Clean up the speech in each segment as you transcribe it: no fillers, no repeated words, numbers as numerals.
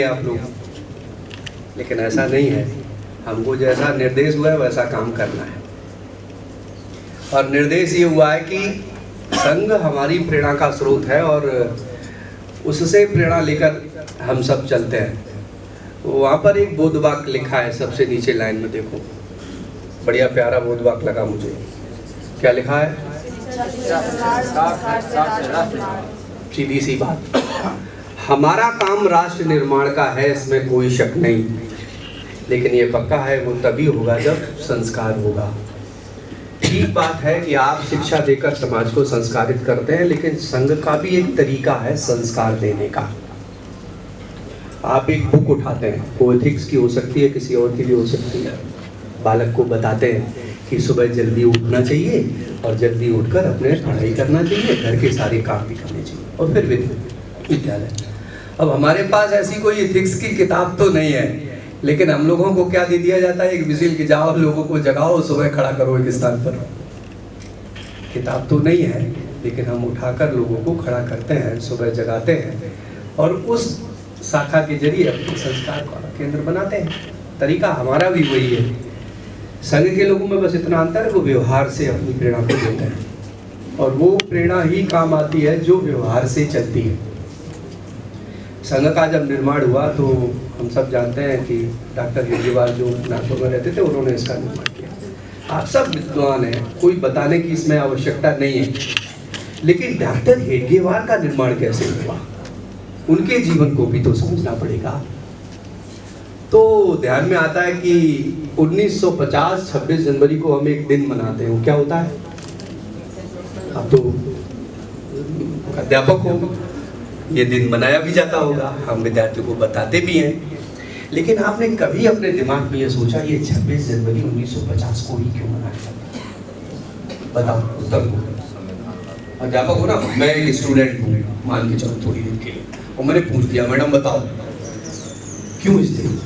आप लोग, लेकिन ऐसा नहीं है। हमको जैसा निर्देश हुआ है वैसा काम करना है। और निर्देश ये हुआ है कि संघ हमारी प्रेरणा का स्रोत है और उससे प्रेरणा लेकर हम सब चलते हैं। वहाँ पर एक बोध वाक्य लिखा है, सबसे नीचे लाइन में देखो, बढ़िया प्यारा बोध वाक्य लगा मुझे। क्या लिखा है? सीधी सी बात, हमारा काम राष्ट्र निर्माण का है, इसमें कोई शक नहीं, लेकिन ये पक्का है वो तभी होगा जब संस्कार होगा। ठीक बात है कि आप शिक्षा देकर समाज को संस्कारित करते हैं, लेकिन संघ का भी एक तरीका है संस्कार देने का। आप एक बुक उठाते हैं, वो एथिक्स की हो सकती है, किसी और की भी हो सकती है। बालक को बताते हैं कि सुबह जल्दी उठना चाहिए और जल्दी उठकर अपने पढ़ाई करना चाहिए, घर के सारे काम भी करने चाहिए, और फिर विद्यालय। अब हमारे पास ऐसी कोई एथिक्स की किताब तो नहीं है, लेकिन हम लोगों को क्या दे दिया जाता है, एक विजिल की जाओ लोगों को जगाओ, सुबह खड़ा करो एक स्थान पर। किताब तो नहीं है, लेकिन हम उठाकर लोगों को खड़ा करते हैं, सुबह जगाते हैं और उस शाखा के जरिए अपने संस्कार का केंद्र बनाते हैं। तरीका हमारा भी वही है। संघ के लोगों में बस इतना अंतर है, वो व्यवहार से अपनी प्रेरणा को देते हैं, और वो प्रेरणा ही काम आती है जो व्यवहार से चलती है। संघ का जब निर्माण हुआ तो हम सब जानते हैं कि डॉक्टर हेडगेवार जो नागपुर में रहते थे, उन्होंने इसका निर्माण किया। आप सब विद्वान हैं, कोई बताने की इसमें आवश्यकता नहीं है, लेकिन डॉक्टर हेडगेवार का निर्माण कैसे हुआ, उनके जीवन को भी तो समझना पड़ेगा। तो ध्यान में आता है कि 1950 26 जनवरी को हम एक दिन मनाते हैं। क्या होता है? आप तो अध्यापक हो, ये दिन मनाया भी जाता होगा, हम विद्यार्थियों को बताते भी हैं, लेकिन आपने कभी अपने दिमाग में ये सोचा ये 26 जनवरी 1950 को ही क्यों मनाया जाता? बताओ उत्तर को। अध्यापक हो ना, मैं एक स्टूडेंट हूँ, मान के चलो थोड़ी देर के लिए, और मैंने पूछ दिया मैडम बताओ क्यों इस दिन?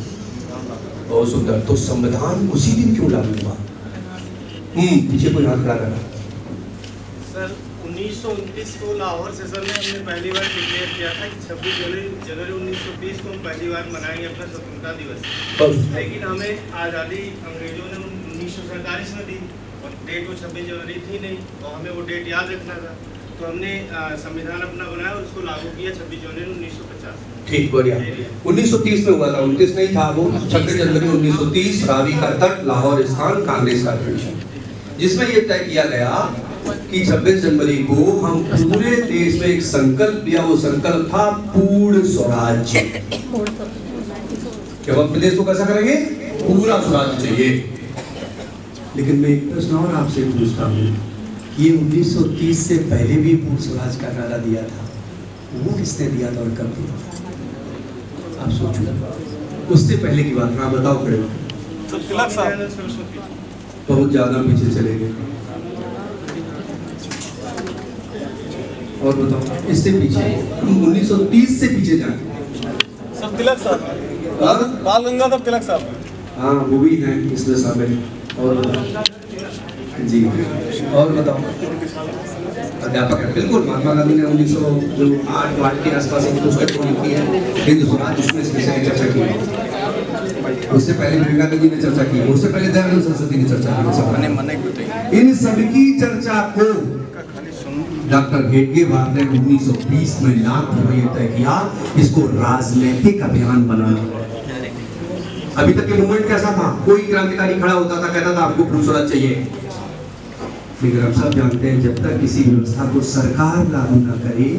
बहुत सुंदर, तो संविधान उसी दिन क्यों लागू हुआ? पीछे कोई हाथ खड़ा करा। सर 1929 को लाहौर सेशन में हमने पहली बार डिक्लेयर किया था कि 26 जनवरी 1920 को हम पहली बार मनाएंगे अपना स्वतंत्रता दिवस। लेकिन हमें आज़ादी अंग्रेजों ने 1947 में दी और डेट वो 26 जनवरी थी नहीं, तो हमें वो डेट याद रखना था, तो हमने संविधान अपना बनाया और उसको लागू किया 26 जनवरी 1950। ठीक, बढ़िया। 1930 में हुआ था, 29 नहीं था वो, 26 जनवरी 1930, रावी का तट, लाहौर स्थान, कांग्रेस का अधिवेशन, जिसमें यह तय किया गया कि 26 जनवरी को हम पूरे देश में एक संकल्प लिया। वो संकल्प था पूर्ण स्वराज्य। क्या हम प्रदेश को कैसा करेंगे? पूरा स्वराज्य चाहिए। लेकिन मैं एक प्रश्न और आपसे पूछता हूँ, ये 1930 से पहले भी पूर्ण स्वराज का नारा दिया था, वो किसने दिया था और कब दिया? आप सोचो, उससे पहले की बात। हाँ बताओ खड़े। बहुत ज्यादा पीछे चले गए, और बताओ इससे पीछे, 1930 से पीछे जाए। सब तिलक साहब, बाल गंगाधर तिलक साहब। हाँ वो भी हैं इसमें शामिल। और जी, और बताओ। अध्यापक है, बिल्कुल। महात्मा गांधी ने 1908 के आसपास एक पुस्तक लिखी है हिंद स्वराज, जिसमें इस विषय की चर्चा की। उससे पहले विवेकानंद जी ने चर्चा की, उससे पहले दयानंद सरस्वती ने चर्चा की। इन सबकी चर्चा को डॉक्टर हेडगेवार ने 1920 में नागपुर में तय किया, इसको राजनीतिक अभियान बनाना। अभी तक के मूवमेंट कैसा था? कोई क्रांतिकारी खड़ा होता था, कहता था आपको पूर्ण स्वराज चाहिए, लेकिन आप सब जानते हैं जब तक किसी व्यवस्था को सरकार लागू न करे